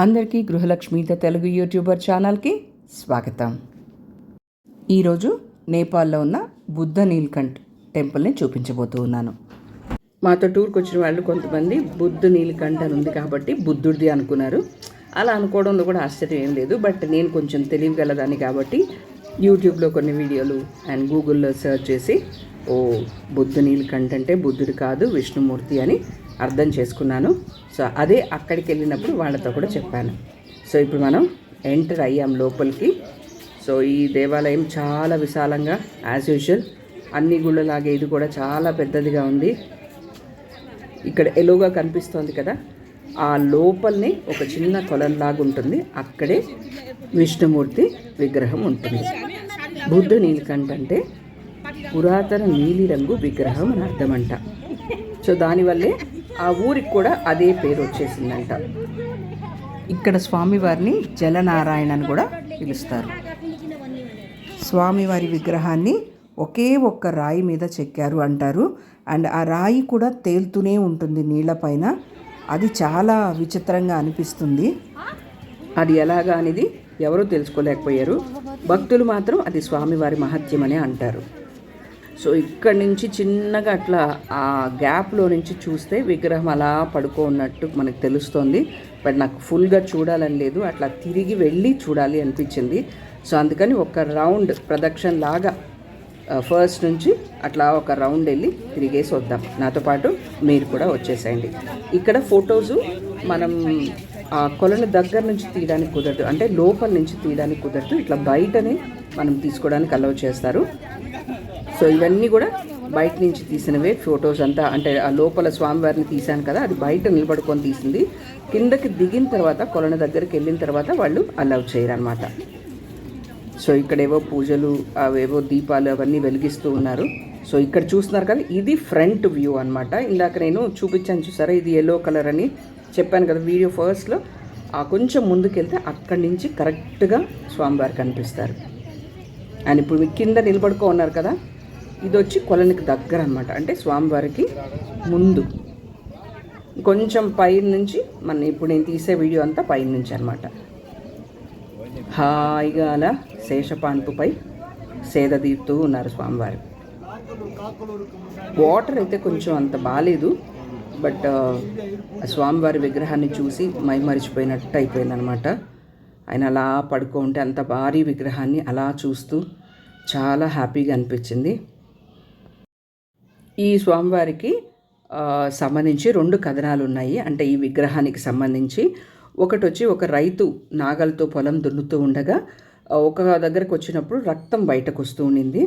అందరికీ గృహలక్ష్మి తెలుగు యూట్యూబర్ ఛానల్కి స్వాగతం. ఈరోజు నేపాల్లో ఉన్న బుద్ధ నీల్కంఠ్ టెంపుల్ని చూపించబోతూ ఉన్నాను. మాతో టూర్కి వచ్చిన వాళ్ళు కొంతమంది బుద్ధ నీల్కంఠ్ అని ఉంది కాబట్టి బుద్ధుడిది అనుకున్నారు. అలా అనుకోవడంలో కూడా ఆశ్చర్యం ఏం లేదు. బట్ నేను కొంచెం తెలియగలదాన్ని కాబట్టి యూట్యూబ్లో కొన్ని వీడియోలు అండ్ గూగుల్లో సెర్చ్ చేసి బుద్ధ నీల్కంఠ్ అంటే బుద్ధుడు కాదు విష్ణుమూర్తి అని అర్థం చేసుకున్నాను. సో అదే అక్కడికి వెళ్ళినప్పుడు వాళ్ళతో కూడా చెప్పాను. సో ఇప్పుడు మనం ఎంటర్ అయ్యాం లోపలికి. సో ఈ దేవాలయం చాలా విశాలంగా యాజ్ యూజువల్ అన్ని గుళ్ళలాగే ఇది కూడా చాలా పెద్దదిగా ఉంది. ఇక్కడ ఎలోగా కనిపిస్తోంది కదా, ఆ లోపలనే ఒక చిన్న కొలంలాగా ఉంటుంది. అక్కడే విష్ణుమూర్తి విగ్రహం ఉంటుంది. బుద్ధ నీలకంఠ అంటే పురాతన నీలిరంగు విగ్రహం అని అర్థమంట. సో దానివల్లే ఆ ఊరికి కూడా అదే పేరు వచ్చేసిందంట. ఇక్కడ స్వామివారిని జలనారాయణ అని కూడా పిలుస్తారు. స్వామివారి విగ్రహాన్ని ఒకే ఒక్క రాయి మీద చెక్కారు అంటారు. అండ్ ఆ రాయి కూడా తేలుతూనే ఉంటుంది నీళ్ళపైన. అది చాలా విచిత్రంగా అనిపిస్తుంది. అది ఎలాగా అనేది ఎవరూ తెలుసుకోలేకపోయారు. భక్తులు మాత్రం అది స్వామివారి మహత్యమనే అంటారు. సో ఇక్కడి నుంచి చిన్నగా అట్లా ఆ గ్యాప్లో నుంచి చూస్తే విగ్రహం అలా పడుకోన్నట్టు మనకు తెలుస్తోంది. బట్ నాకు ఫుల్గా చూడాలని లేదు, అట్లా తిరిగి వెళ్ళి చూడాలి అనిపించింది. సో అందుకని ఒక రౌండ్ ప్రదక్షిణ లాగా ఫస్ట్ నుంచి అట్లా ఒక రౌండ్ వెళ్ళి తిరిగేసి వద్దాం. నాతో పాటు మీరు కూడా వచ్చేసేయండి. ఇక్కడ ఫొటోసు మనం ఆ కొలను దగ్గర నుంచి తీయడానికి కుదరదు, అంటే లోపల నుంచి తీయడానికి కుదరదు. ఇట్లా బయటనే మనం తీసుకోవడానికి అలౌ చేస్తారు. సో ఇవన్నీ కూడా బయట నుంచి తీసినవే ఫొటోస్ అంతా. అంటే ఆ లోపల స్వామివారిని తీశాను కదా, అది బయట నిలబడుకొని తీసింది. కిందకి దిగిన తర్వాత కొలను దగ్గరికి వెళ్ళిన తర్వాత వాళ్ళు అలౌ చేయరనమాట. సో ఇక్కడేవో పూజలు అవేవో దీపాలు అవన్నీ వెలిగిస్తూ ఉన్నారు. సో ఇక్కడ చూస్తున్నారు కదా, ఇది ఫ్రంట్ వ్యూ అనమాట. ఇందాక నేను చూపించాను చూసారా, ఇది ఎల్లో కలర్ అని చెప్పాను కదా వీడియో ఫస్ట్లో. కొంచెం ముందుకెళ్తే అక్కడి నుంచి కరెక్ట్గా స్వామివారు కనిపిస్తారు. అండ్ ఇప్పుడు మీ కింద నిలబడుకో ఉన్నారు కదా, ఇది వచ్చి కొలనికి దగ్గర అనమాట. అంటే స్వామివారికి ముందు కొంచెం పైన నుంచి ఇప్పుడు నేను తీసే వీడియో అంతా పైన నుంచి అనమాట. హాయిగా అలా శేషపాన్పుపై సేద తీరుతూ ఉన్నారు స్వామివారు. వాటర్ అయితే కొంచెం అంత బాగాలేదు, బట్ స్వామివారి విగ్రహాన్ని చూసి మైమరిచిపోయినట్టు అయిపోయిందనమాట. ఆయన అలా పడుకుంటే అంత భారీ విగ్రహాన్ని అలా చూస్తూ చాలా హ్యాపీగా అనిపించింది. ఈ స్వామివారికి సంబంధించి 2 కథనాలు ఉన్నాయి. అంటే ఈ విగ్రహానికి సంబంధించి ఒకటి వచ్చి ఒక రైతు నాగలతో పొలం దున్నుతూ ఉండగా ఒక దగ్గరకు వచ్చినప్పుడు రక్తం బయటకు వస్తూ ఉండింది.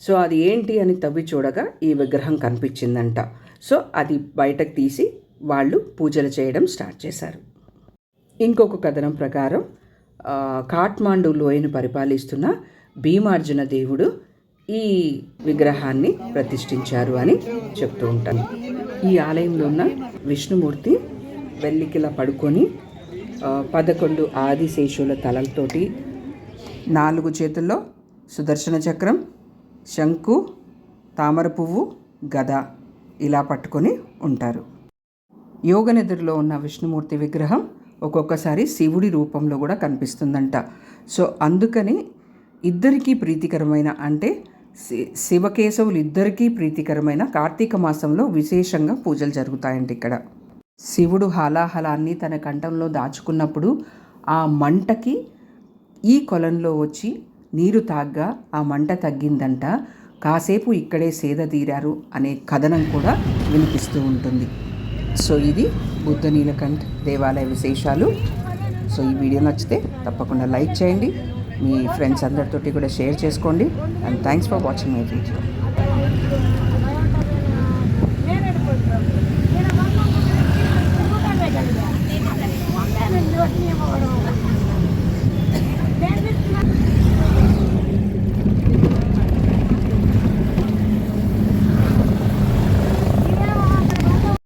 సో అది ఏంటి అని తవ్వి చూడగా ఈ విగ్రహం కనిపించిందంట. సో అది బయటకు తీసి వాళ్ళు పూజలు చేయడం స్టార్ట్ చేశారు. ఇంకొక కథనం ప్రకారం కాఠ్మాండు లోయను పరిపాలిస్తున్న భీమార్జున దేవుడు ఈ విగ్రహాన్ని ప్రతిష్ఠించారు అని చెప్తూ ఉంటాను. ఈ ఆలయంలో ఉన్న విష్ణుమూర్తి వెల్లికిలా పడుకొని 11 ఆదిశేషుల తలలతోటి 4 చేతుల్లో సుదర్శన చక్రం, శంకు, తామర పువ్వు, గద ఇలా పట్టుకొని ఉంటారు. యోగనిద్రలో ఉన్న విష్ణుమూర్తి విగ్రహం ఒక్కొక్కసారి శివుడి రూపంలో కూడా కనిపిస్తుందంట. సో అందుకని ఇద్దరికీ ప్రీతికరమైన, అంటే శివకేశవులు ఇద్దరికీ ప్రీతికరమైన కార్తీక మాసంలో విశేషంగా పూజలు జరుగుతాయంట. ఇక్కడ శివుడు హాలాహలాన్ని తన కంఠంలో దాచుకున్నప్పుడు ఆ మంటకి ఈ కొలంలో వచ్చి నీరు తాగ్గా ఆ మంట తగ్గిందంట. కాసేపు ఇక్కడే సేద తీరారు అనే కథనం కూడా వినిపిస్తూ ఉంటుంది. సో ఇది బుద్ధ నీలకంఠ్ దేవాలయ విశేషాలు. సో ఈ వీడియో నచ్చితే తప్పకుండా లైక్ చేయండి, మీ ఫ్రెండ్స్ అందరితోటి కూడా షేర్ చేసుకోండి. And thanks for watching my video.